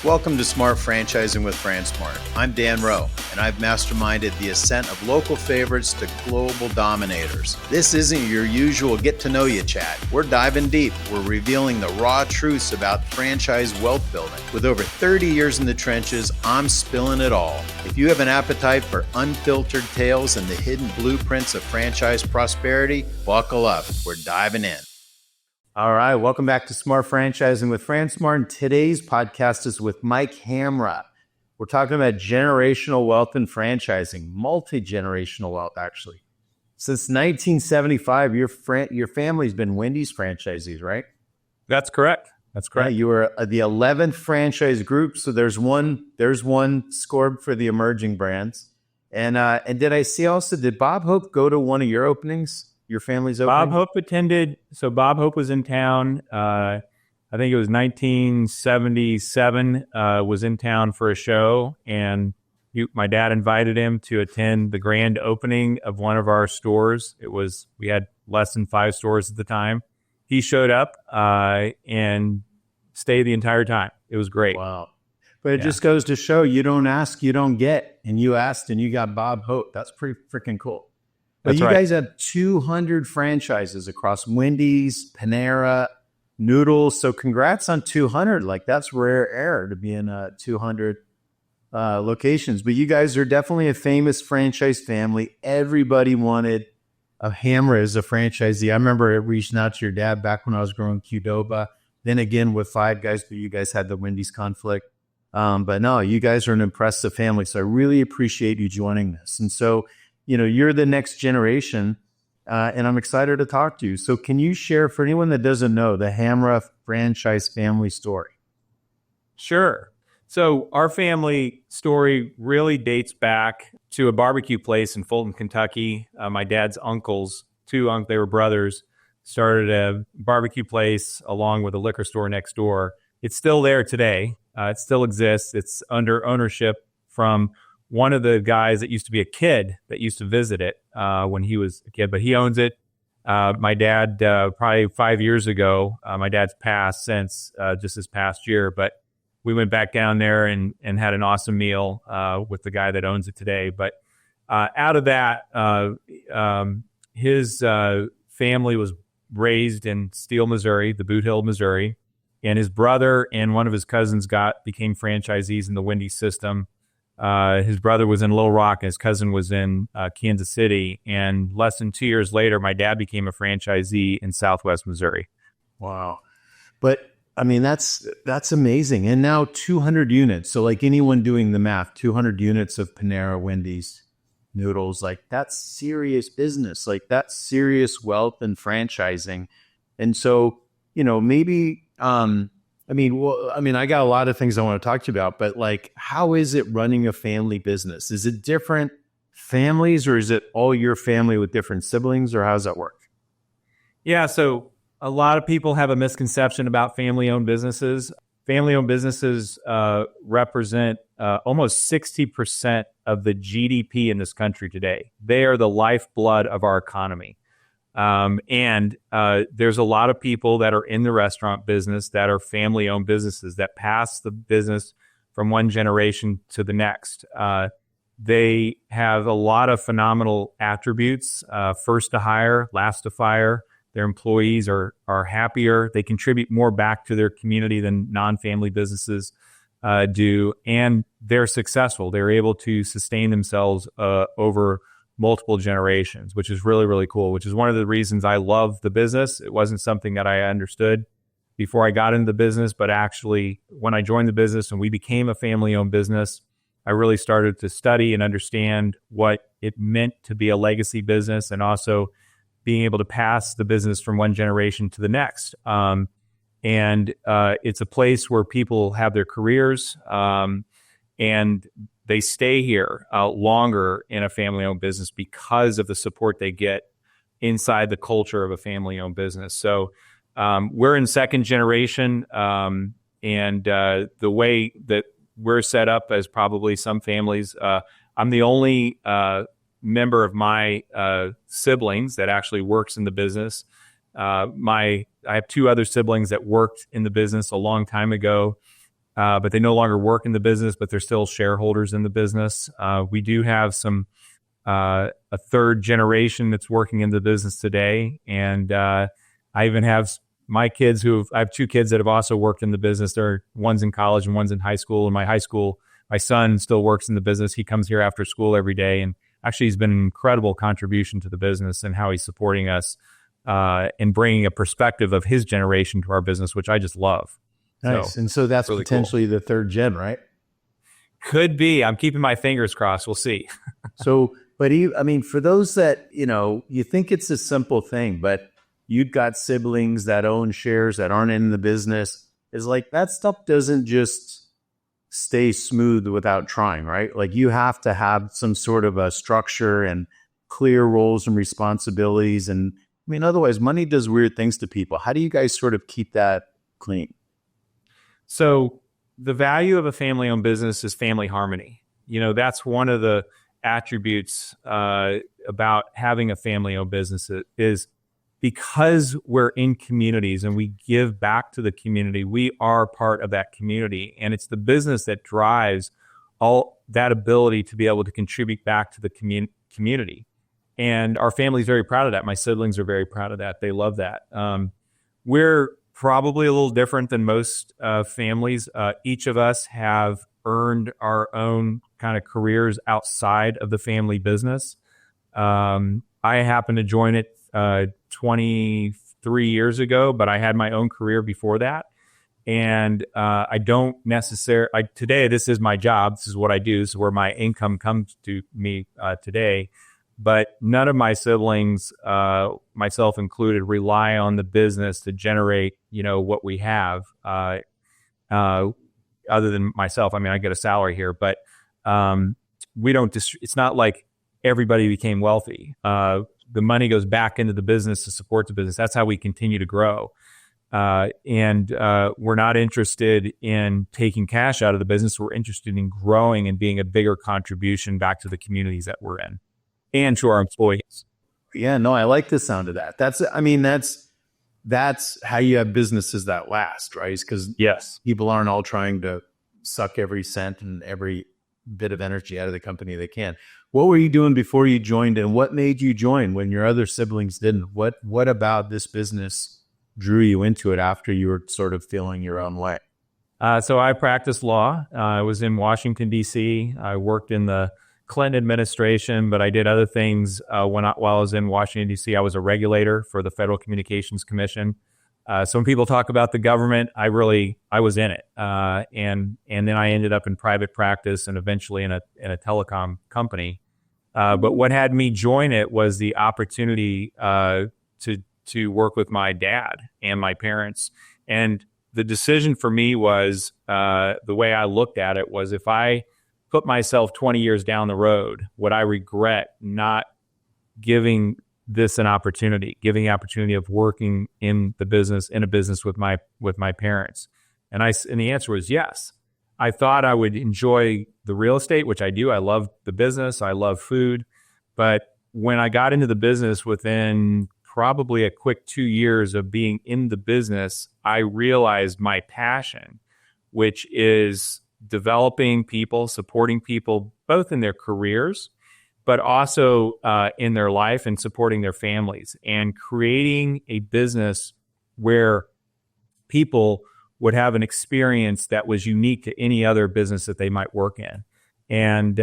Welcome to Smart Franchising with FranSmart. I'm Dan Rowe, and I've masterminded the ascent of local favorites to global dominators. This isn't your usual get-to-know-you chat. We're diving deep. We're revealing the raw truths about franchise wealth building. With over 30 years in the trenches, I'm spilling it all. If you have an appetite for unfiltered tales and the hidden blueprints of franchise prosperity, buckle up. We're diving in. All right, welcome back to Smart Franchising with FranSmart. And today's podcast is with Mike Hamra. We're talking about generational wealth in franchising, multi-generational wealth, actually. Since 1975, your family's been Wendy's franchisees, right? That's correct. Yeah, you were the 11th franchise group, so there's one scored for the emerging brands. And did I see also, did Bob Hope go to one of your openings? Your family's opening? Bob Hope attended. So Bob Hope was in town. I think it was 1977. Was in town for a show, and my dad invited him to attend the grand opening of one of our stores. We had less than 5 stores at the time. He showed up and stayed the entire time. It was great. Wow. But it just goes to show, you don't ask, you don't get. And you asked and you got Bob Hope. That's pretty freaking cool. But you guys have 200 franchises across Wendy's, Panera, Noodles. So congrats on 200. Like, that's rare air to be in 200 locations. But you guys are definitely a famous franchise family. Everybody wanted a Hamra as a franchisee. I remember reaching out to your dad back when I was growing Qdoba. Then again with Five Guys, but you guys had the Wendy's conflict. But no, you guys are an impressive family. So I really appreciate you joining this. And so, you're the next generation, and I'm excited to talk to you. So can you share, for anyone that doesn't know, the Hamra franchise family story? Sure. So our family story really dates back to a barbecue place in Fulton, Kentucky. My dad's uncles, they were brothers, started a barbecue place along with a liquor store next door. It's still there today. It still exists. It's under ownership from one of the guys that used to be a kid that used to visit it when he was a kid, but he owns it. My dad, probably 5 years ago, my dad's passed since just this past year, but we went back down there and had an awesome meal with the guy that owns it today. But out of that, his family was raised in Steele, Missouri, the Boot Hill, Missouri, and his brother and one of his cousins became franchisees in the Wendy's system. His brother was in Little Rock and his cousin was in Kansas City. And less than 2 years later, my dad became a franchisee in Southwest Missouri. Wow. But I mean, that's amazing. And now 200 units. So like anyone doing the math, 200 units of Panera, Wendy's, Noodles, like that's serious business. Like that's serious wealth and franchising. And so, maybe, I got a lot of things I want to talk to you about, but like, how is it running a family business? Is it different families, or is it all your family with different siblings, or how does that work? Yeah. So a lot of people have a misconception about family-owned businesses. Family-owned businesses represent almost 60% of the GDP in this country today. They are the lifeblood of our economy. And there's a lot of people that are in the restaurant business that are family-owned businesses that pass the business from one generation to the next. They have a lot of phenomenal attributes, first to hire, last to fire. Their employees are happier. They contribute more back to their community than non-family businesses do. And they're successful. They're able to sustain themselves over multiple generations, which is really, really cool, which is one of the reasons I love the business. It wasn't something that I understood before I got into the business, but actually when I joined the business and we became a family-owned business, I really started to study and understand what it meant to be a legacy business and also being able to pass the business from one generation to the next. And it's a place where people have their careers and they stay here longer in a family-owned business because of the support they get inside the culture of a family-owned business. So we're in second generation, and the way that we're set up as probably some families, I'm the only member of my siblings that actually works in the business. I have 2 other siblings that worked in the business a long time ago. but they no longer work in the business, but they're still shareholders in the business. We do have a third generation that's working in the business today. And I even have my kids I have two kids that have also worked in the business. One's in college and one's in high school. In my high school, my son still works in the business. He comes here after school every day. And actually, he's been an incredible contribution to the business and how he's supporting us and bringing a perspective of his generation to our business, which I just love. Nice. And so that's really potentially cool. The third gen, right? Could be. I'm keeping my fingers crossed. We'll see. But for those that, you think it's a simple thing, but you've got siblings that own shares that aren't in the business, is like that stuff doesn't just stay smooth without trying, right? Like you have to have some sort of a structure and clear roles and responsibilities. And otherwise money does weird things to people. How do you guys sort of keep that clean? So the value of a family-owned business is family harmony. That's one of the attributes about having a family-owned business is because we're in communities and we give back to the community, we are part of that community. And it's the business that drives all that ability to be able to contribute back to the community. And our family's very proud of that. My siblings are very proud of that. They love that. We're probably a little different than most families. Each of us have earned our own kind of careers outside of the family business. I happened to join it 23 years ago, but I had my own career before that. And I don't necessarily, today, this is my job. This is what I do. This is where my income comes to me today. But none of my siblings, myself included, rely on the business to generate, what we have. Other than myself, I get a salary here, but we don't. It's not like everybody became wealthy. The money goes back into the business to support the business. That's how we continue to grow. And we're not interested in taking cash out of the business. We're interested in growing and being a bigger contribution back to the communities that we're in and to our employees. Yeah, no, I like the sound of that. That's how you have businesses that last, right? Because people aren't all trying to suck every cent and every bit of energy out of the company they can. What were you doing before you joined, and what made you join when your other siblings didn't? What about this business drew you into it after you were sort of feeling your own way? So I practiced law. I was in Washington, D.C. I worked in the Clinton administration, but I did other things while I was in Washington, D.C. I was a regulator for the Federal Communications Commission. So when people talk about the government, I was in it. And then I ended up in private practice and eventually in a telecom company. But what had me join it was the opportunity to work with my dad and my parents. And the decision for me was, the way I looked at it was, if I put myself 20 years down the road, would I regret not giving this an opportunity, giving the opportunity of working in a business with my parents? And the answer was yes. I thought I would enjoy the real estate, which I do. I love the business. I love food. But when I got into the business, within probably a quick 2 years of being in the business, I realized my passion, which is developing people, supporting people, both in their careers, but also in their life, and supporting their families, and creating a business where people would have an experience that was unique to any other business that they might work in. And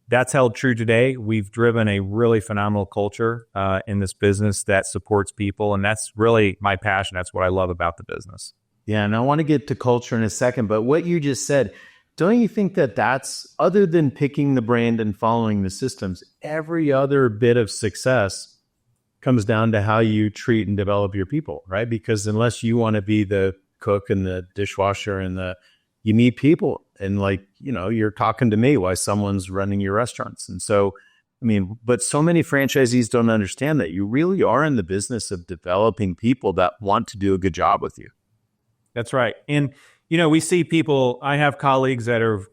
that's held true today. We've driven a really phenomenal culture in this business that supports people. And that's really my passion. That's what I love about the business. Yeah, and I want to get to culture in a second, but what you just said, don't you think that that's, other than picking the brand and following the systems, every other bit of success comes down to how you treat and develop your people, right? Because unless you want to be the cook and the dishwasher and you meet people, and you're talking to me while someone's running your restaurants. And so, but so many franchisees don't understand that you really are in the business of developing people that want to do a good job with you. That's right. And, we see people, I have colleagues that are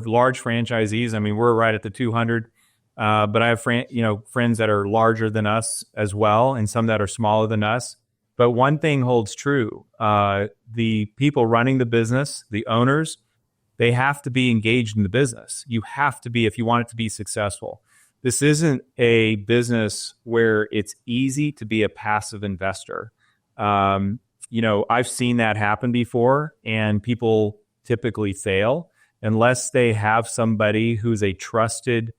large franchisees. We're right at the 200, but I have friends that are larger than us as well, and some that are smaller than us. But one thing holds true. The people running the business, the owners, they have to be engaged in the business. You have to be if you want it to be successful. This isn't a business where it's easy to be a passive investor. I've seen that happen before, and people typically fail unless they have somebody who's a trusted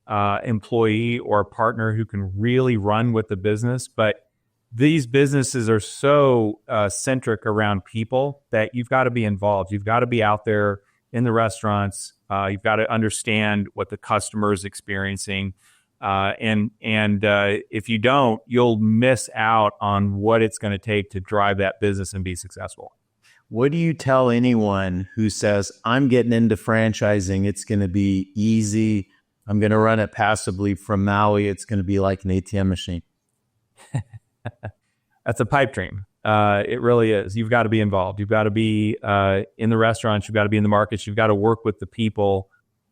employee or a partner who can really run with the business. But these businesses are so centric around people that you've got to be involved. You've got to be out there in the restaurants. You've got to understand what the customer is experiencing. And if you don't, you'll miss out on what it's going to take to drive that business and be successful. What do you tell anyone who says, I'm getting into franchising, it's going to be easy, I'm going to run it passively from Maui, it's going to be like an ATM machine? That's a pipe dream. It really is. You've got to be involved. You've got to be in the restaurants. You've got to be in the markets. You've got to work with the people.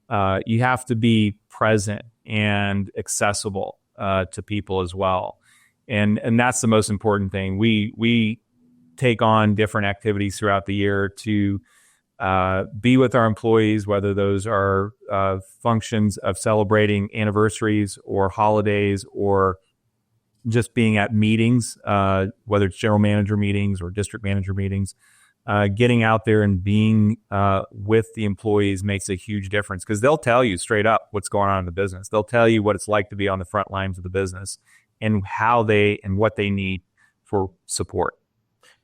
You have to be present and accessible to people as well. And that's the most important thing. We take on different activities throughout the year to be with our employees, whether those are functions of celebrating anniversaries or holidays or just being at meetings, whether it's general manager meetings or district manager meetings. Getting out there and being with the employees makes a huge difference because they'll tell you straight up what's going on in the business. They'll tell you what it's like to be on the front lines of the business and how they and what they need for support.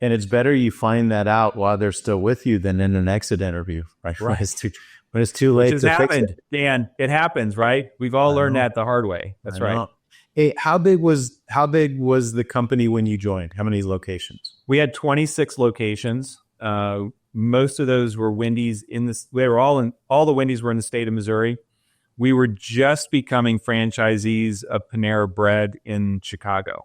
And it's better you find that out while they're still with you than in an exit interview, right? When it's too late to fix it. Dan, it happens, right? We've all learned that the hard way. That's right. Hey, how big was the company when you joined? How many locations? We had 26 locations. Most of those were Wendy's they were all the Wendy's were in the state of Missouri. We were just becoming franchisees of Panera Bread in Chicago.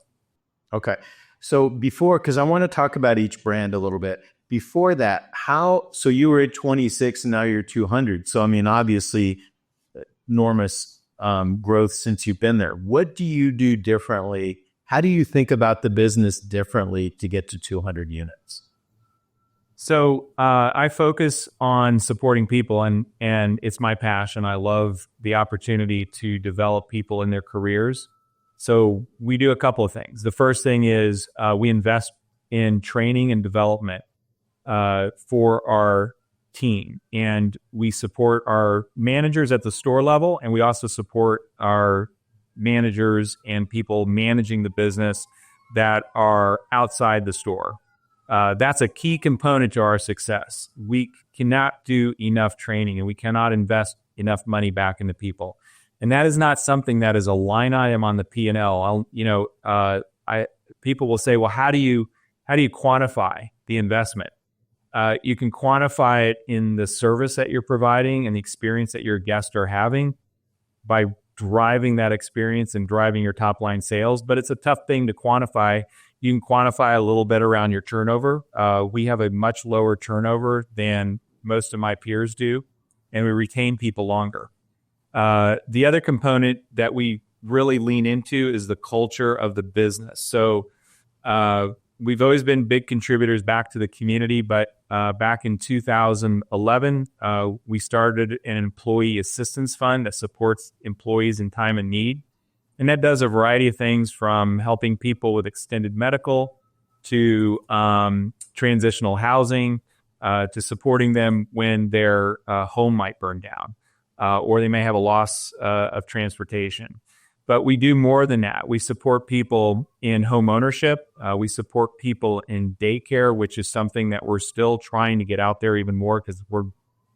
Okay. So because I want to talk about each brand a little bit. Before that, so you were at 26 and now you're 200. So, I mean, obviously enormous growth since you've been there. What do you do differently? How do you think about the business differently to get to 200 units? So I focus on supporting people, and it's my passion. I love the opportunity to develop people in their careers. So we do a couple of things. The first thing is we invest in training and development for our team, and we support our managers at the store level, and we also support our managers and people managing the business that are outside the store. That's a key component to our success. We cannot do enough training and we cannot invest enough money back into people. And that is not something that is a line item on the P&L. People will say, well, how do you quantify the investment? You can quantify it in the service that you're providing and the experience that your guests are having by driving that experience and driving your top line sales. But it's a tough thing to quantify. You can quantify a little bit around your turnover. We have a much lower turnover than most of my peers do, and we retain people longer. The other component that we really lean into is the culture of the business. So we've always been big contributors back to the community, but back in 2011, we started an employee assistance fund that supports employees in time of need. And that does a variety of things from helping people with extended medical to transitional housing to supporting them when their home might burn down or they may have a loss of transportation. But we do more than that. We support people in home ownership. We support people in daycare, which is something that we're still trying to get out there even more because we're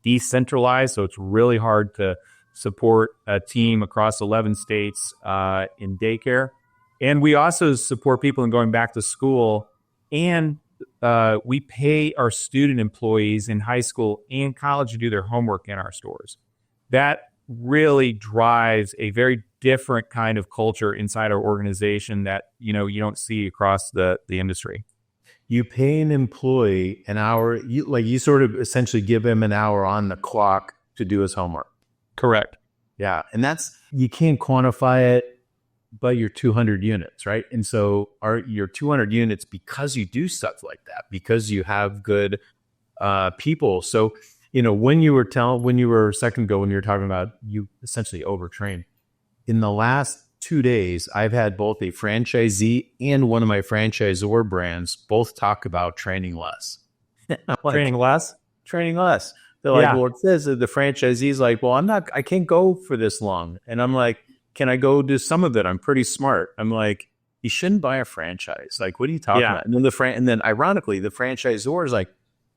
decentralized. So it's really hard to support a team across 11 states in daycare. And we also support people in going back to school. And we pay our student employees in high school and college to do their homework in our stores. That really drives a very different kind of culture inside our organization that you don't see across the industry. You pay an employee an hour, you sort of essentially give him an hour on the clock to do his homework. Correct. Yeah. And you can't quantify it. but you're 200 units, right? And so are your 200 units because you do stuff like that, because you have good people. So, when you were a second ago, when you were talking about you essentially overtrain, in the last 2 days, I've had both a franchisee and one of my franchisor brands both talk about training less. Training less? Training less. They're like, well, it says that the franchisee's like, well, I can't go for this long. And I'm like, can I go do some of it? I'm pretty smart. I'm like, you shouldn't buy a franchise. Like, what are you talking about? And then ironically, the franchisor is like,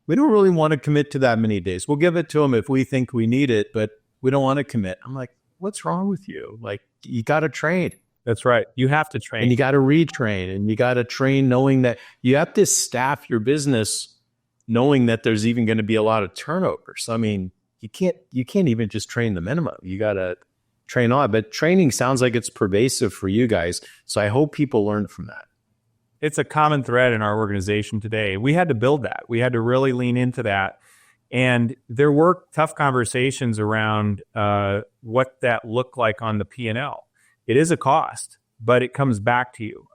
we don't really want to commit to that many days. We'll give it to them if we think we need it, but we don't want to commit. I'm like, what's wrong with you? Like, you got to train. That's right. You have to train. And you got to retrain, and you got to train knowing that you have to staff your business knowing that there's even going to be a lot of turnover. So, I mean, you can't even just train the minimum. You got to train on. But training sounds like it's pervasive for you guys. So I hope people learn from that. It's a common thread in our organization today. We had to build that. We had to really lean into that. And there were tough conversations around what that looked like on the P&L. It is a cost, but it comes back to you.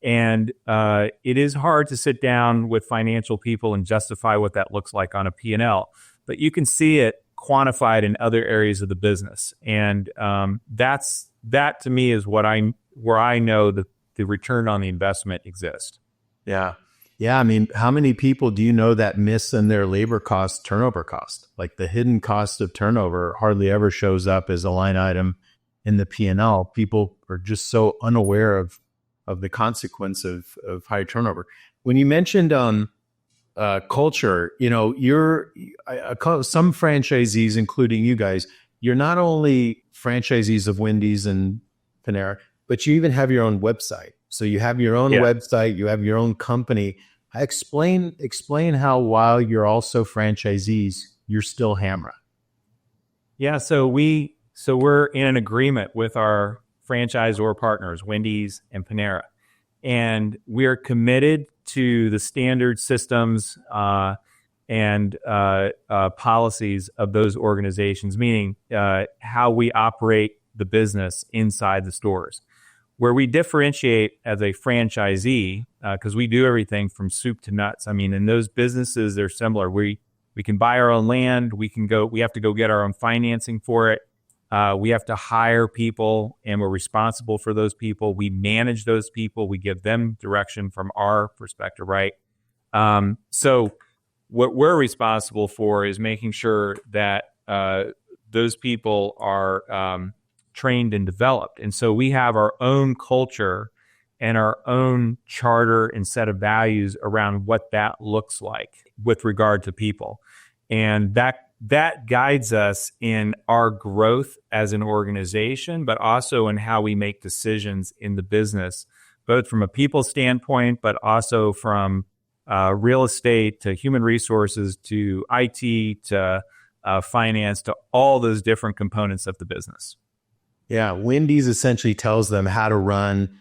And it is hard to sit down with financial people and justify what that looks like on a P&L. But you can see it quantified in other areas of the business. And that to me is where I know the return on the investment exists. Yeah. Yeah. I mean, how many people do you know that miss in their labor cost, turnover cost? Like the hidden cost of turnover hardly ever shows up as a line item in the P&L. People are just so unaware of the consequence of high turnover. When you mentioned culture, some franchisees, including you guys, you're not only franchisees of Wendy's and Panera, but you even have your own website. So you have your own website, you have your own company. Explain how while you're also franchisees, you're still Hamra. Yeah, so we're in an agreement with our franchisor partners, Wendy's and Panera, and we're committed to the standard systems and policies of those organizations, meaning how we operate the business inside the stores. Where we differentiate as a franchisee, because we do everything from soup to nuts. I mean, in those businesses, they're similar. We can buy our own land. We have to go get our own financing for it. We have to hire people, and we're responsible for those people. We manage those people. We give them direction from our perspective, right? So what we're responsible for is making sure that those people are trained and developed. And so we have our own culture and our own charter and set of values around what that looks like with regard to people. And that guides us in our growth as an organization, but also in how we make decisions in the business, both from a people standpoint, but also from real estate to human resources to IT to finance to all those different components of the business. Yeah, Wendy's essentially tells them how to run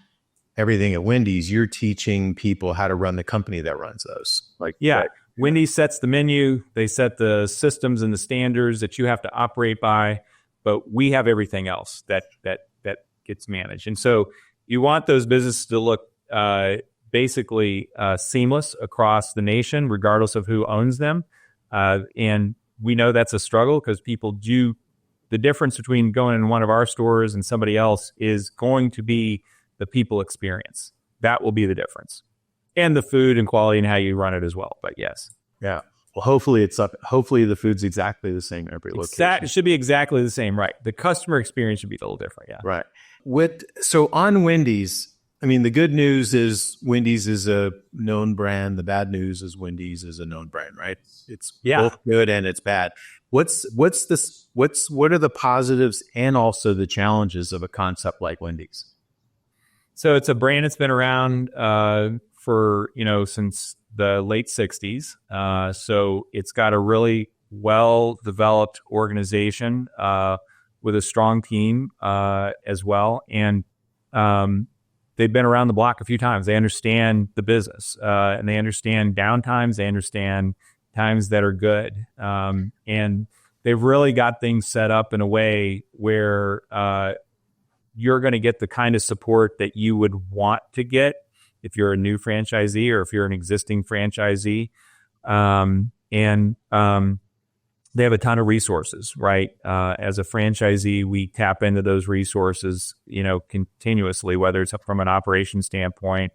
everything at Wendy's. You're teaching people how to run the company that runs those. Wendy's sets the menu. They set the systems and the standards that you have to operate by, but we have everything else that gets managed. And so you want those businesses to look basically seamless across the nation, regardless of who owns them. And we know that's a struggle because people do. The difference between going in one of our stores and somebody else is going to be the people experience. That will be the difference. And the food and quality and how you run it as well. But yes. Yeah. Well, hopefully hopefully the food's exactly the same every location. It should be exactly the same, right? The customer experience should be a little different, yeah. Right. So on Wendy's, I mean, the good news is Wendy's is a known brand. The bad news is Wendy's is a known brand, right? It's both good and it's bad. What are the positives and also the challenges of a concept like Wendy's? So it's a brand that's been around for since the late 60s. So it's got a really well-developed organization with a strong team as well. And they've been around the block a few times. They understand the business and they understand downtimes. They understand times that are good. And they've really got things set up in a way where you're going to get the kind of support that you would want to get if you're a new franchisee or if you're an existing franchisee. They have a ton of resources, right? As a franchisee, we tap into those resources, continuously, whether it's from an operations standpoint,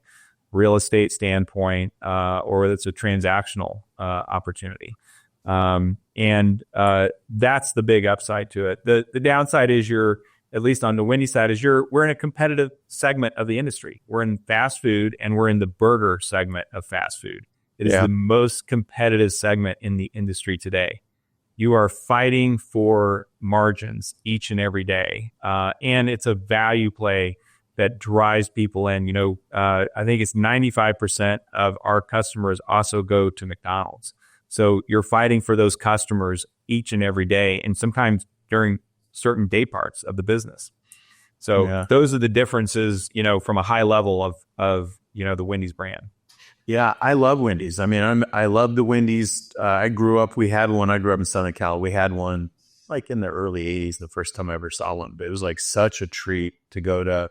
real estate standpoint, or whether it's a transactional opportunity. That's the big upside to it. The downside is at least on the Wendy side, we're in a competitive segment of the industry. We're in fast food and we're in the burger segment of fast food. It is the most competitive segment in the industry today. You are fighting for margins each and every day. And it's a value play that drives people in. I think it's 95% of our customers also go to McDonald's. So you're fighting for those customers each and every day, and sometimes during certain day parts of the business. So those are the differences, from a high level of the Wendy's brand. Yeah, I love Wendy's. I mean, I love the Wendy's. I grew up in Southern Cal. We had one like in the early 80s, the first time I ever saw one. But it was like such a treat to go to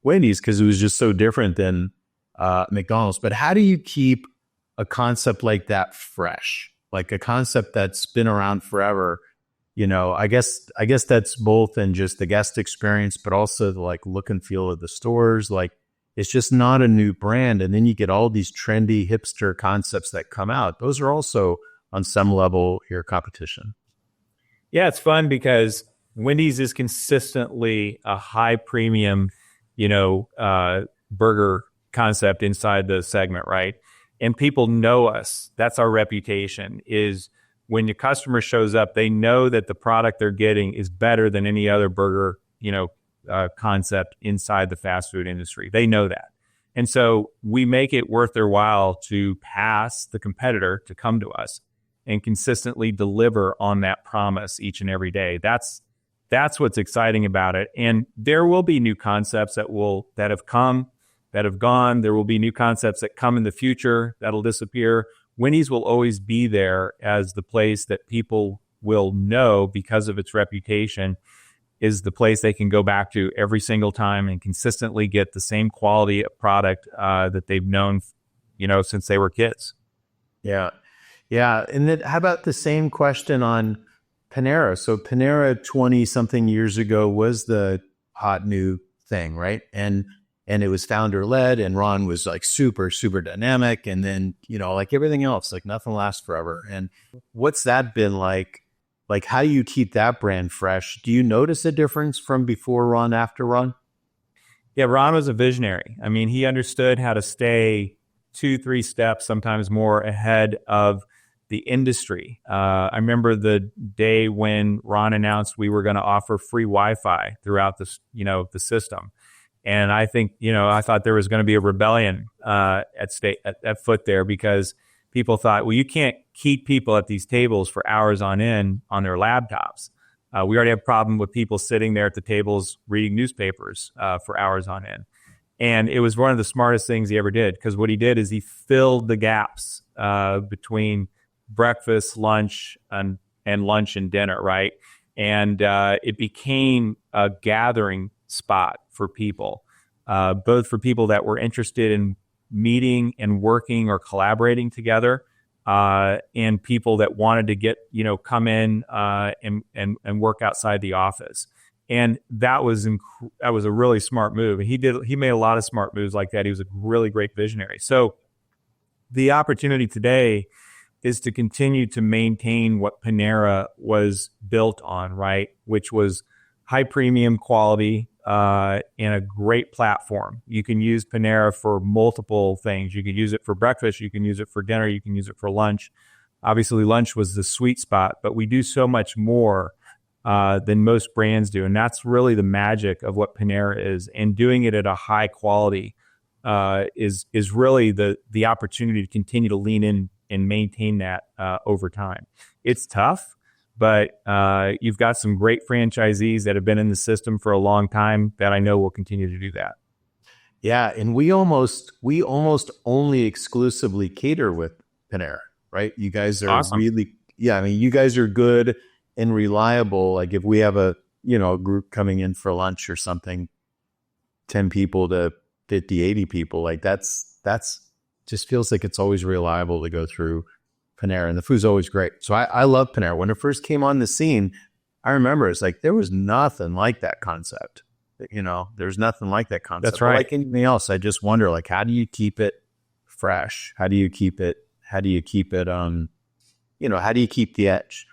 Wendy's because it was just so different than McDonald's. But how do you keep a concept like that fresh? Like a concept that's been around forever? I guess that's both in just the guest experience, but also the like look and feel of the stores. Like, it's just not a new brand. And then you get all these trendy hipster concepts that come out. Those are also on some level your competition. Yeah, it's fun because Wendy's is consistently a high premium, burger concept inside the segment, right? And people know us. That's our reputation, is when your customer shows up, they know that the product they're getting is better than any other burger, concept inside the fast food industry. They know that. And so we make it worth their while to pass the competitor to come to us and consistently deliver on that promise each and every day. That's what's exciting about it. And there will be new concepts that have come, that have gone. There will be new concepts that come in the future that'll disappear. Wendy's will always be there as the place that people will know because of its reputation is the place they can go back to every single time and consistently get the same quality of product that they've known, since they were kids. Yeah. Yeah. And then how about the same question on Panera? So Panera 20 something years ago was the hot new thing, right? And it was founder led, and Ron was like super, super dynamic. And then, like everything else, like nothing lasts forever. And what's that been like? Like, how do you keep that brand fresh? Do you notice a difference from before Ron, after Ron? Yeah, Ron was a visionary. I mean, he understood how to stay 2-3 steps, sometimes more, ahead of the industry. I remember the day when Ron announced we were going to offer free Wi-Fi throughout the system. And I think, I thought there was going to be a rebellion at foot there, because people thought, well, you can't keep people at these tables for hours on end on their laptops. We already have a problem with people sitting there at the tables reading newspapers for hours on end. And it was one of the smartest things he ever did, because what he did is he filled the gaps between breakfast, lunch, and lunch and dinner, right? And it became a gathering spot for people, both for people that were interested in meeting and working or collaborating together, and people that wanted to get, come in and work outside the office. And that was a really smart move. And he made a lot of smart moves like that. He was a really great visionary. So the opportunity today is to continue to maintain what Panera was built on, right? Which was high premium quality, and a great platform. You can use Panera for multiple things. You can use it for breakfast. You can use it for dinner. You can use it for lunch. Obviously, lunch was the sweet spot, but we do so much more than most brands do. And that's really the magic of what Panera is. And doing it at a high quality is really the opportunity to continue to lean in and maintain that over time. It's tough, but you've got some great franchisees that have been in the system for a long time that I know will continue to do that. Yeah, and we almost only exclusively cater with Panera, right? You guys are awesome. Really, yeah. I mean, you guys are good and reliable. Like if we have a group coming in for lunch or something, 10 people to 50, 80 people. Like that's just feels like it's always reliable to go through Panera, and the food's always great. So I love Panera. When it first came on the scene, I remember it's like there was nothing like that concept. There's nothing like that concept. That's right. But like anything else, I just wonder, like, how do you keep it fresh? How do you keep it how do you keep the edge?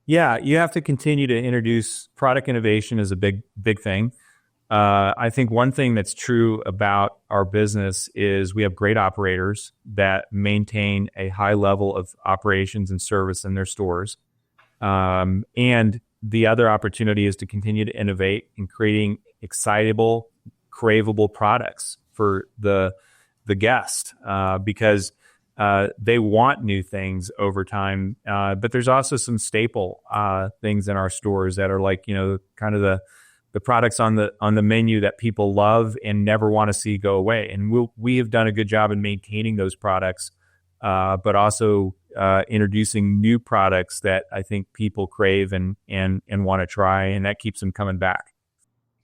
Yeah, you have to continue to introduce product innovation as a big thing. I think one thing that's true about our business is we have great operators that maintain a high level of operations and service in their stores. And the other opportunity is to continue to innovate in creating excitable, craveable products for the guest, because they want new things over time. But there's also some staple things in our stores that are like, kind of the products on the menu that people love and never want to see go away. And we have done a good job in maintaining those products, but also introducing new products that I think people crave and want to try, and that keeps them coming back.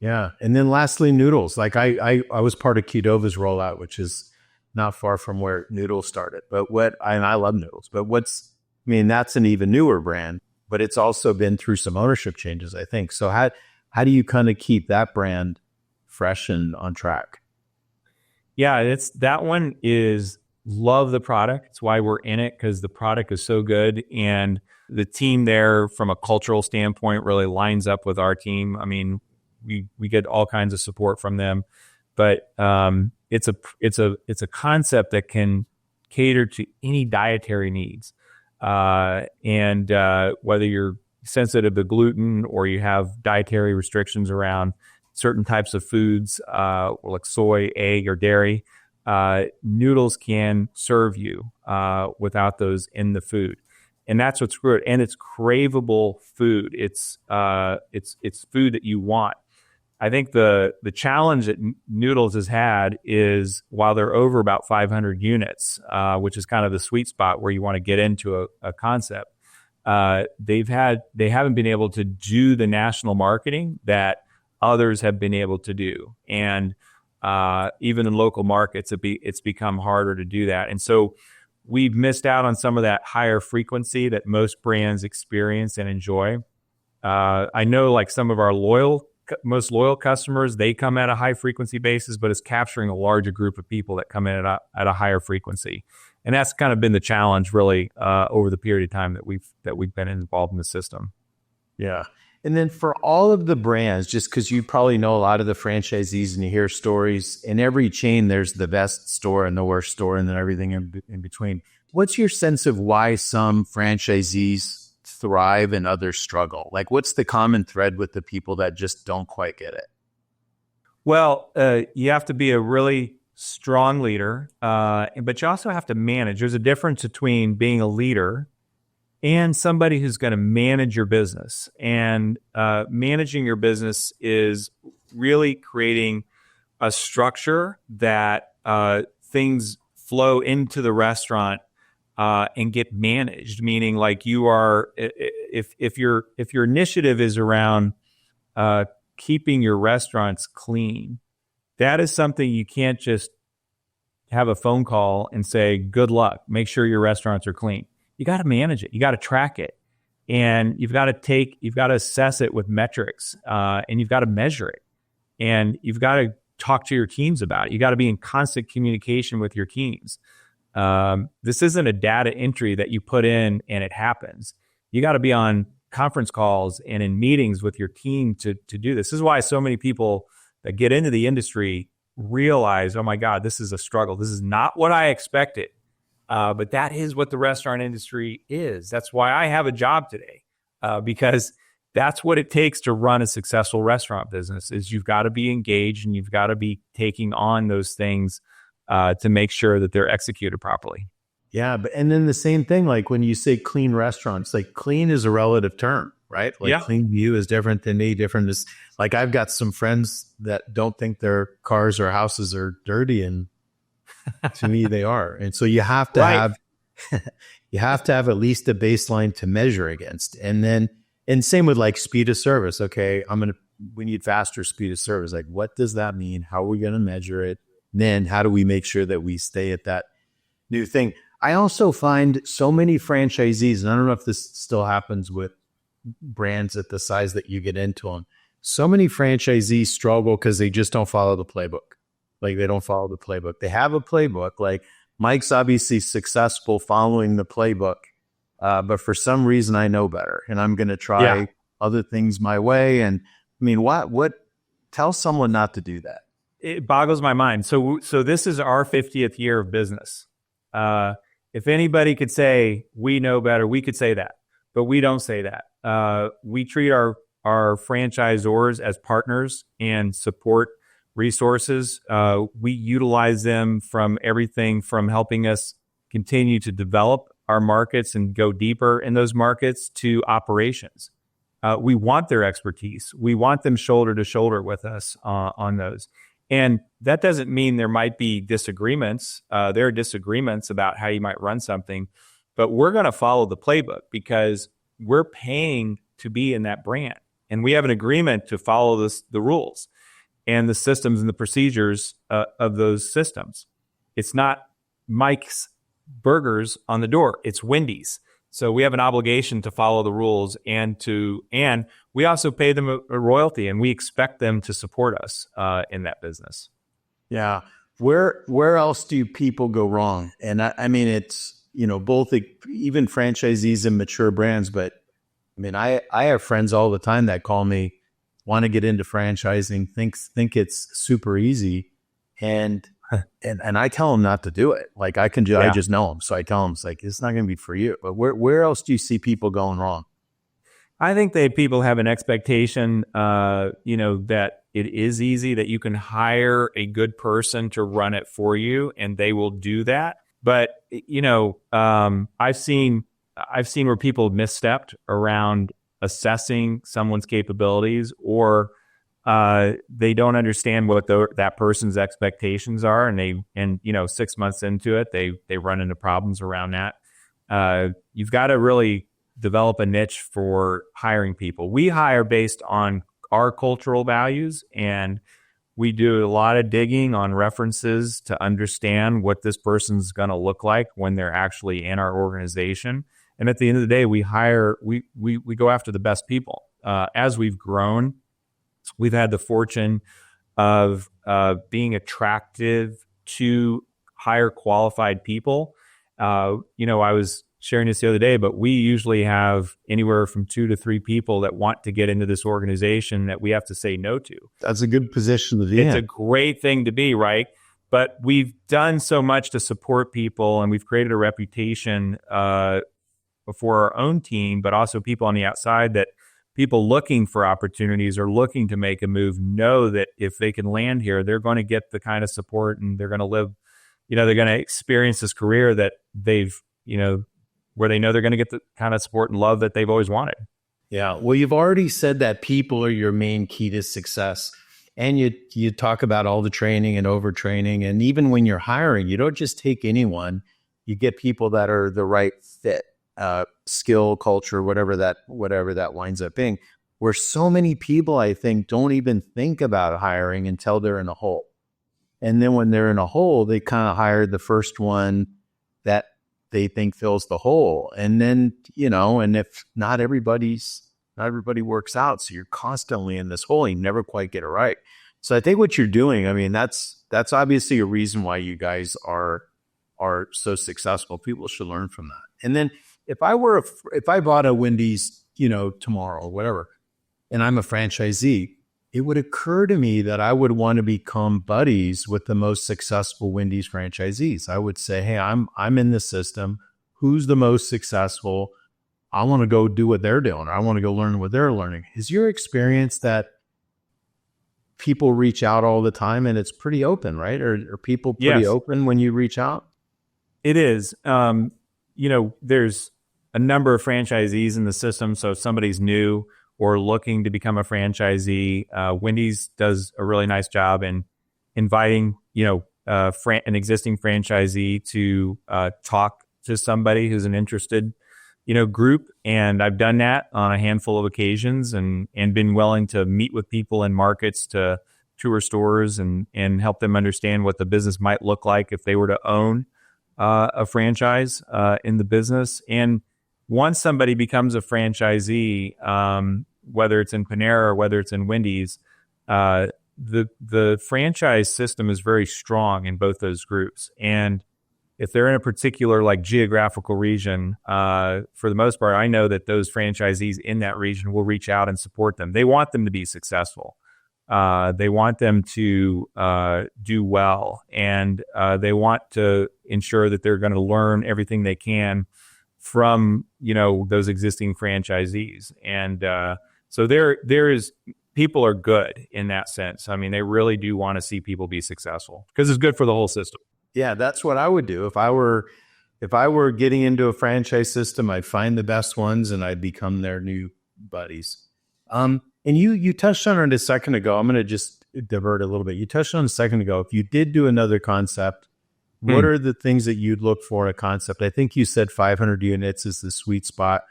Yeah. And then lastly, Noodles. Like I was part of Qdoba's rollout, which is not far from where Noodles started. But I love Noodles, but that's an even newer brand, but it's also been through some ownership changes, I think. So how do you kind of keep that brand fresh and on track? Yeah, that one is love the product. It's why we're in it, because the product is so good. And the team there from a cultural standpoint really lines up with our team. I mean, we get all kinds of support from them, but it's a concept that can cater to any dietary needs. And whether you're sensitive to gluten or you have dietary restrictions around certain types of foods, like soy, egg, or dairy, Noodles can serve you without those in the food. And that's what's good. And it's craveable food. It's food that you want. I think the challenge that Noodles has had is, while they're over about 500 units, which is kind of the sweet spot where you want to get into a concept, they haven't been able to do the national marketing that others have been able to do. And even in local markets, it's become harder to do that. And so we've missed out on some of that higher frequency that most brands experience and enjoy. I know, like, some of our most loyal customers, they come at a high frequency basis, but it's capturing a larger group of people that come in at a higher frequency. And that's kind of been the challenge, really, over the period of time that we've been involved in the system. Yeah. And then for all of the brands, just because you probably know a lot of the franchisees and you hear stories, in every chain, there's the best store and the worst store and then everything in between. What's your sense of why some franchisees thrive and others struggle? Like, what's the common thread with the people that just don't quite get it? Well, you have to be a really strong leader, but you also have to manage. There's a difference between being a leader and somebody who's going to manage your business. And managing your business is really creating a structure that things flow into the restaurant and get managed. Meaning, like, you are, if your initiative is around keeping your restaurants clean, that is something you can't just have a phone call and say, good luck, make sure your restaurants are clean. You got to manage it. You got to track it. And you've got to assess it with metrics, and you've got to measure it. And you've got to talk to your teams about it. You got to be in constant communication with your teams. This isn't a data entry that you put in and it happens. You got to be on conference calls and in meetings with your team to do this. This is why so many people that get into the industry realize, oh my God, this is a struggle. This is not what I expected. But that is what the restaurant industry is. That's why I have a job today, because that's what it takes to run a successful restaurant business. Is you've got to be engaged and you've got to be taking on those things to make sure that they're executed properly. Yeah, and then the same thing, like when you say clean restaurants, like clean is a relative term, right? Like, yeah. Clean to you is different than me. Different is, like, I've got some friends that don't think their cars or houses are dirty, and to me they are. And so you have to have at least a baseline to measure against. And same with, like, speed of service. Okay, I'm going to we need faster speed of service. Like, what does that mean? How are we going to measure it? And then how do we make sure that we stay at that new thing? I also find so many franchisees, and I don't know if this still happens with brands at the size that you get into them. So many franchisees struggle because they just don't follow the playbook. Like, they don't follow the playbook. They have a playbook. Like, Mike's obviously successful following the playbook, but for some reason I know better, and I'm going to try other things my way. And I mean, what? Tell someone not to do that. It boggles my mind. So this is our 50th year of business. If anybody could say we know better, we could say that, but we don't say that. We treat our franchisors as partners and support resources. We utilize them from everything from helping us continue to develop our markets and go deeper in those markets to operations. We want their expertise. We want them shoulder to shoulder with us on those. And that doesn't mean there might be disagreements. There are disagreements about how you might run something, but we're going to follow the playbook because we're paying to be in that brand. And we have an agreement to follow the rules and the systems and the procedures of those systems. It's not Mike's Burgers on the door. It's Wendy's. So we have an obligation to follow the rules and we also pay them a royalty, and we expect them to support us in that business. Yeah. Where else do people go wrong? And I mean, it's, both even franchisees and mature brands, but I mean, I have friends all the time that call me, want to get into franchising, think it's super easy. And I tell them not to do it. Like, I just know them. So I tell them, it's like, it's not going to be for you. But where else do you see people going wrong? I think people have an expectation, that it is easy, that you can hire a good person to run it for you and they will do that. But, I've seen where people have misstepped around assessing someone's capabilities, or they don't understand what that person's expectations are, and 6 months into it, they run into problems around that. You've got to really develop a niche for hiring people. We hire based on our cultural values, and we do a lot of digging on references to understand what this person's going to look like when they're actually in our organization. And at the end of the day, we go after the best people. As we've grown, we've had the fortune of being attractive to higher qualified people. I was sharing this the other day, but we usually have anywhere from 2 to 3 people that want to get into this organization that we have to say no to. That's a good position to be in. It's a great thing to be, right? But we've done so much to support people, and we've created a reputation for our own team, but also people on the outside, that people looking for opportunities or looking to make a move know that if they can land here, they're going to get the kind of support, and they're going to live, they're going to experience this career that they've, where they know they're going to get the kind of support and love that they've always wanted. Yeah. Well, you've already said that people are your main key to success. And you talk about all the training and overtraining. And even when you're hiring, you don't just take anyone. You get people that are the right fit, skill, culture, whatever that winds up being. Where so many people, I think, don't even think about hiring until they're in a hole. And then when they're in a hole, they kind of hire the first one that they think fills the hole. And then, and if not everybody works out. So you're constantly in this hole. You never quite get it right. So I think what you're doing, I mean, that's obviously a reason why you guys are so successful. People should learn from that. And then if I bought a Wendy's, tomorrow or whatever, and I'm a franchisee, it would occur to me that I would want to become buddies with the most successful Wendy's franchisees. I would say, hey, I'm in this system. Who's the most successful? I want to go do what they're doing. Or I want to go learn what they're learning. Is your experience that people reach out all the time and it's pretty open, right? Are people pretty open when you reach out? It is. There's a number of franchisees in the system. So if somebody's new or looking to become a franchisee, Wendy's does a really nice job in inviting, an existing franchisee to talk to somebody who's an interested, group. And I've done that on a handful of occasions and been willing to meet with people in markets to tour stores and help them understand what the business might look like if they were to own a franchise in the business. And once somebody becomes a franchisee, whether it's in Panera or whether it's in Wendy's, the franchise system is very strong in both those groups. And if they're in a particular like geographical region, for the most part, I know that those franchisees in that region will reach out and support them. They want them to be successful. They want them to do well, and they want to ensure that they're going to learn everything they can from those existing franchisees. And so there is people are good in that sense. I mean, they really do want to see people be successful because it's good for the whole system. Yeah, that's what I would do if I were getting into a franchise system. I'd find the best ones and I'd become their new buddies. And you touched on it a second ago. I'm going to just divert a little bit. You touched on it a second ago. If you did do another concept, what are the things that you'd look for in a concept? I think you said 500 units is the sweet spot.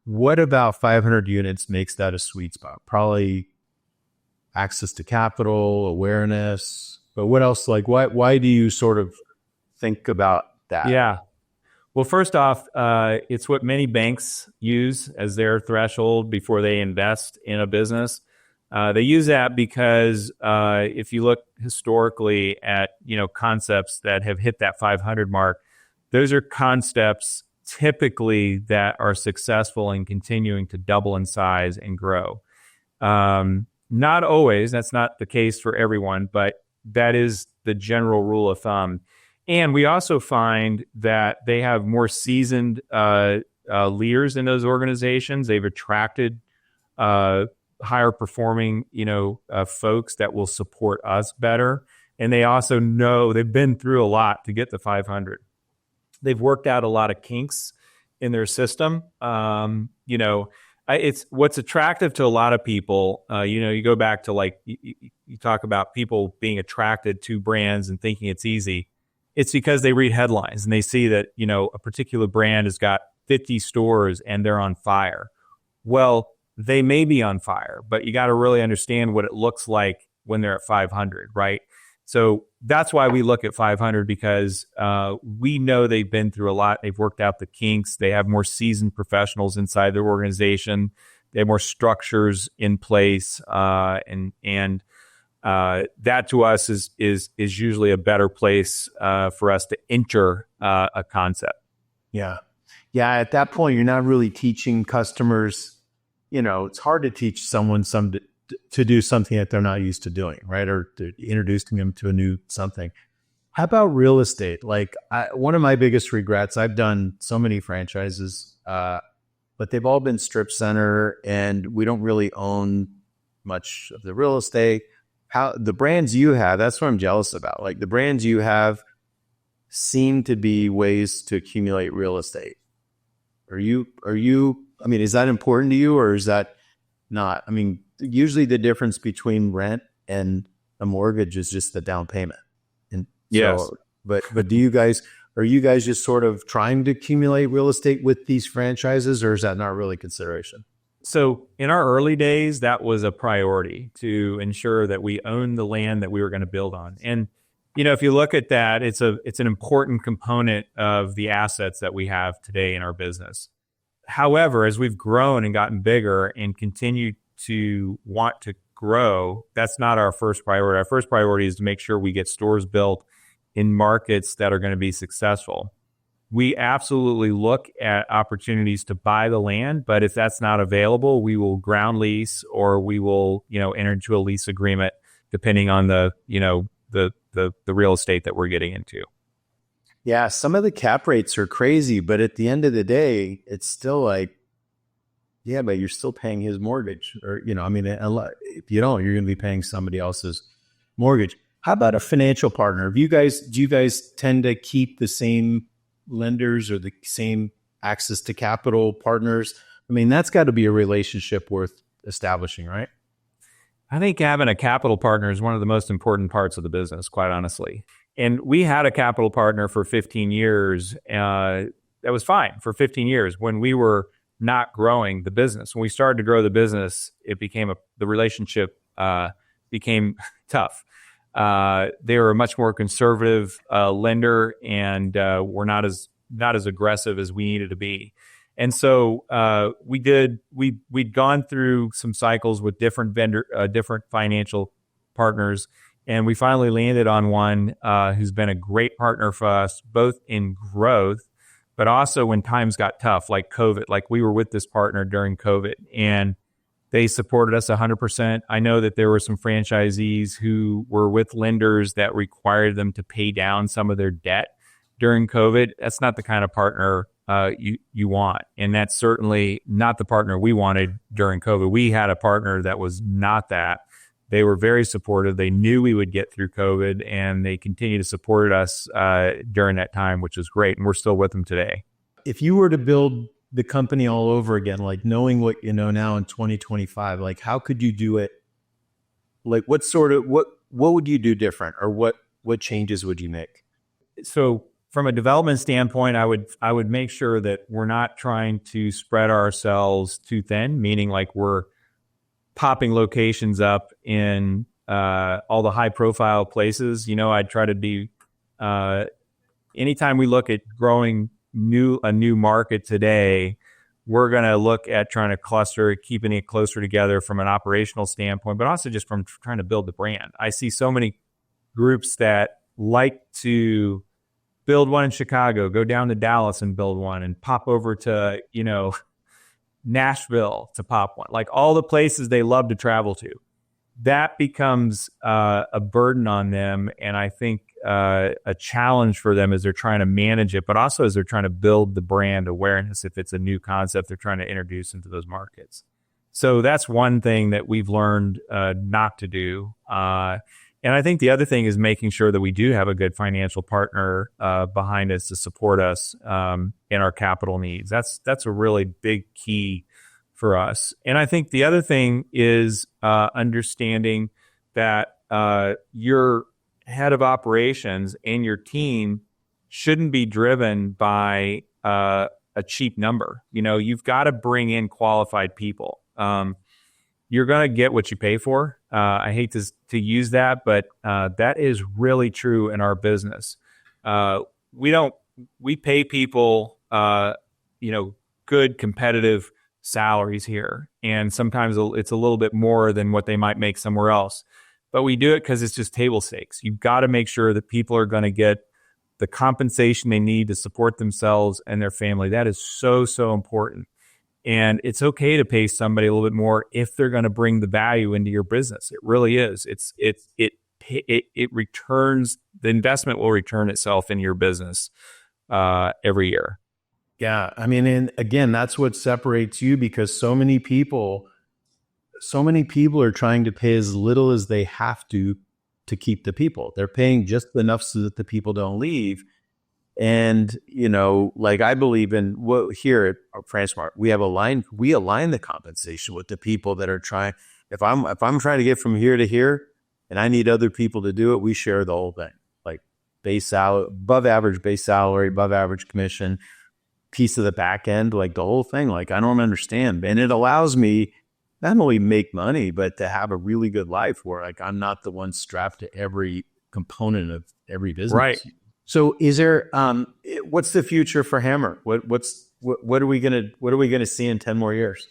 What about 500 units makes that a sweet spot? Probably access to capital, awareness. But what else? Like, why do you sort of think about that? Yeah. Well, first off, it's what many banks use as their threshold before they invest in a business. They use that because if you look historically at concepts that have hit that 500 mark, those are concepts typically that are successful in continuing to double in size and grow. Not always, that's not the case for everyone, but that is the general rule of thumb. And we also find that they have more seasoned leaders in those organizations. They've attracted higher performing, folks that will support us better. And they also know they've been through a lot to get to 500. They've worked out a lot of kinks in their system. It's what's attractive to a lot of people. You go back to like you talk about people being attracted to brands and thinking it's easy. It's because they read headlines and they see that, a particular brand has got 50 stores and they're on fire. Well, they may be on fire, but you got to really understand what it looks like when they're at 500, right? So that's why we look at 500 because we know they've been through a lot. They've worked out the kinks. They have more seasoned professionals inside their organization. They have more structures in place, and that to us is usually a better place for us to enter a concept. Yeah. At that point, you're not really teaching customers. It's hard to teach someone to do something that they're not used to doing, right? Or introducing them to a new something. How about real estate? Like one of my biggest regrets, I've done so many franchises, but they've all been strip center and we don't really own much of the real estate. How the brands you have, that's what I'm jealous about. Like the brands you have seem to be ways to accumulate real estate. Are you, is that important to you or is that not? Usually the difference between rent and a mortgage is just the down payment. And yes. So, but are you guys just sort of trying to accumulate real estate with these franchises or is that not really consideration? So in our early days, that was a priority to ensure that we owned the land that we were going to build on. And, if you look at that, it's an important component of the assets that we have today in our business. However, as we've grown and gotten bigger and continue to want to grow, that's not our first priority. Our first priority is to make sure we get stores built in markets that are going to be successful. We absolutely look at opportunities to buy the land, but if that's not available, we will ground lease or we will, enter into a lease agreement depending on the real estate that we're getting into. Yeah, some of the cap rates are crazy, but at the end of the day, it's still like, yeah, but you're still paying his mortgage or, if you don't, you're going to be paying somebody else's mortgage. How about a financial partner? Do you guys tend to keep the same lenders or the same access to capital partners? That's got to be a relationship worth establishing, right? I think having a capital partner is one of the most important parts of the business, quite honestly. And we had a capital partner for 15 years. fine for 15 years when we were not growing the business. When we started to grow the business, the relationship became tough. They were a much more conservative lender, and were not as aggressive as we needed to be. And so we'd gone through some cycles with different different financial partners, and we finally landed on one who's been a great partner for us, both in growth, but also when times got tough, like COVID. Like, we were with this partner during COVID, and they supported us 100%. I know that there were some franchisees who were with lenders that required them to pay down some of their debt during COVID. That's not the kind of partner you want. And that's certainly not the partner we wanted during COVID. We had a partner that was not that. They were very supportive. They knew we would get through COVID, and they continued to support us during that time, which was great. And we're still with them today. If you were to build the company all over again, like knowing what you know now in 2025, like how could you do it? Like what would you do different, or what changes would you make? So from a development standpoint, I would make sure that we're not trying to spread ourselves too thin, meaning like we're popping locations up in all the high profile places. I'd try to be, anytime we look at growing a new market today, we're going to look at trying to cluster, keeping it closer together from an operational standpoint, but also just from trying to build the brand. I see so many groups that like to build one in Chicago, go down to Dallas and build one, and pop over to, Nashville to pop one, like all the places they love to travel to. That becomes a burden on them, and I think a challenge for them as they're trying to manage it, but also as they're trying to build the brand awareness if it's a new concept they're trying to introduce into those markets. So that's one thing that we've learned not to do. And I think the other thing is making sure that we do have a good financial partner behind us to support us in our capital needs. That's a really big key for us. And I think the other thing is understanding that your head of operations and your team shouldn't be driven by a cheap number. You've got to bring in qualified people. You're going to get what you pay for. I hate to use that, but that is really true in our business. We pay people, good competitive salaries here. And sometimes it's a little bit more than what they might make somewhere else. But we do it because it's just table stakes. You've got to make sure that people are going to get the compensation they need to support themselves and their family. That is so, so important. And it's okay to pay somebody a little bit more if they're going to bring the value into your business. It really is. It returns, the investment will return itself in your business every year. Yeah. I mean, and again, that's what separates you, because so many people are trying to pay as little as they have to keep the people. They're paying just enough so that the people don't leave. And, like I believe in here at FranceSmart, we align the compensation with the people that are trying. If I'm trying to get from here to here and I need other people to do it, we share the whole thing, like base salary, above average base salary, above average commission, piece of the back end, like the whole thing. Like, I don't understand. And it allows me not only make money, but to have a really good life where like I'm not the one strapped to every component of every business. Right. So is there, what's the future for Hamra? What are we going to see in 10 more years?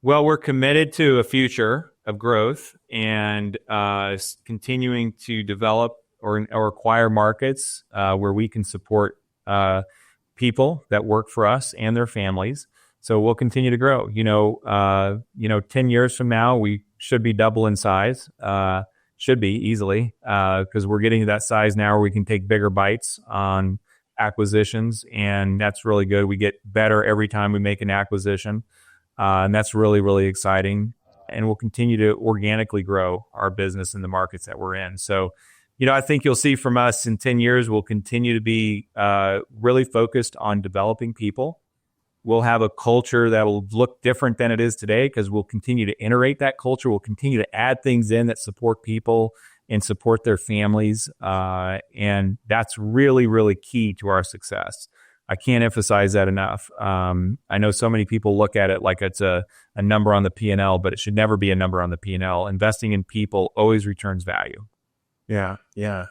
Well, we're committed to a future of growth and continuing to develop or acquire markets where we can support people that work for us and their families. So we'll continue to grow. 10 years from now, we should be double in size. Should be easily, because we're getting to that size now where we can take bigger bites on acquisitions, and that's really good. We get better every time we make an acquisition, and that's really, really exciting. And we'll continue to organically grow our business in the markets that we're in. So, I think you'll see from us in 10 years, we'll continue to be really focused on developing people. We'll have a culture that will look different than it is today because we'll continue to iterate that culture. We'll continue to add things in that support people and support their families. And that's really, really key to our success. I can't emphasize that enough. I know so many people look at it like it's a number on the P&L, but it should never be a number on the P&L. Investing in people always returns value. Yeah.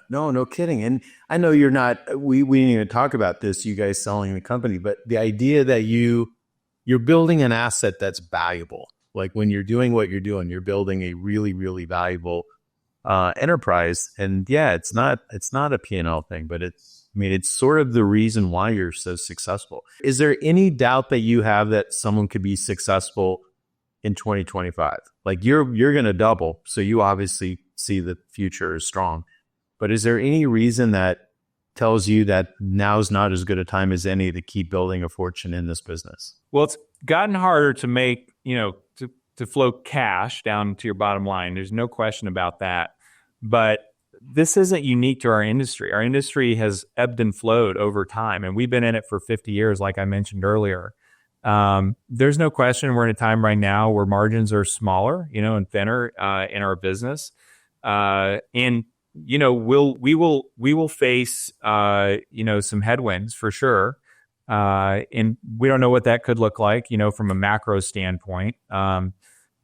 No kidding. And I know you're not, we didn't even talk about this, you guys selling the company, but the idea that you're building an asset that's valuable. Like when you're doing what you're doing, you're building a really, really valuable enterprise. And yeah, it's not a P&L thing, but it's sort of the reason why you're so successful. Is there any doubt that you have that someone could be successful in 2025? Like you're going to double. So you obviously see the future is strong, but is there any reason that tells you that now's not as good a time as any to keep building a fortune in this business? Well, it's gotten harder to make, to flow cash down to your bottom line. There's no question about that. But this isn't unique to our industry. Our industry has ebbed and flowed over time, and we've been in it for 50 years, like I mentioned earlier. There's no question we're in a time right now where margins are smaller, and thinner in our business. And we will face some headwinds for sure. And we don't know what that could look like, from a macro standpoint.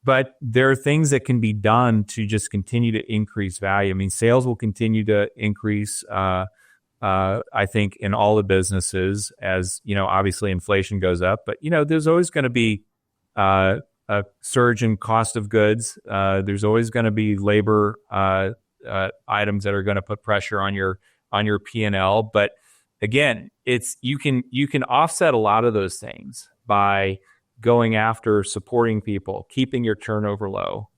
But there are things that can be done to just continue to increase value. Sales will continue to increase, I think, in all the businesses as, obviously inflation goes up. But, there's always going to be a surge in cost of goods. There's always going to be labor items that are going to put pressure on your P&L. But again, you can offset a lot of those things by going after supporting people, keeping your turnover low,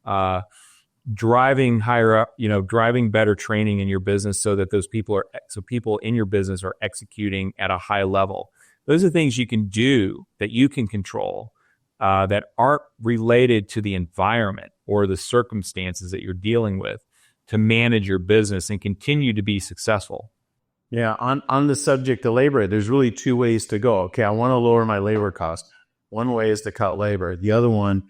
driving higher up, driving better training in your business so that people in your business are executing at a high level. Those are things you can do that you can control that aren't related to the environment or the circumstances that you're dealing with to manage your business and continue to be successful. Yeah. On the subject of labor, there's really two ways to go. Okay, I want to lower my labor cost. One way is to cut labor. The other one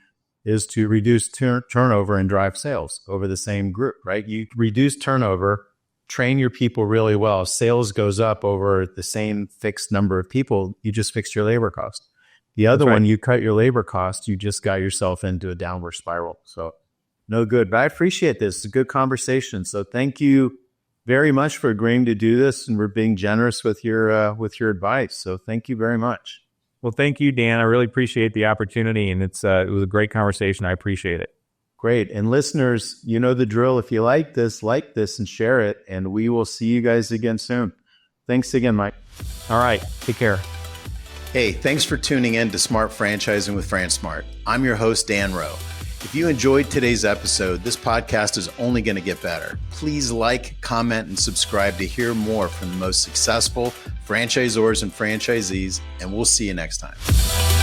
is to reduce turnover and drive sales over the same group, right? You reduce turnover, train your people really well. If sales goes up over the same fixed number of people, you just fixed your labor cost. The other one, you cut your labor cost, you just got yourself into a downward spiral. So no good. But I appreciate this. It's a good conversation. So thank you very much for agreeing to do this and for being generous with your advice. So thank you very much. Well, thank you, Dan. I really appreciate the opportunity, and it was a great conversation. I appreciate it. Great. And listeners, you know the drill. If you like this and share it, and we will see you guys again soon. Thanks again, Mike. All right. Take care. Hey, thanks for tuning in to Smart Franchising with FranSmart. I'm your host, Dan Rowe. If you enjoyed today's episode, this podcast is only going to get better. Please like, comment, and subscribe to hear more from the most successful franchisors and franchisees, and we'll see you next time.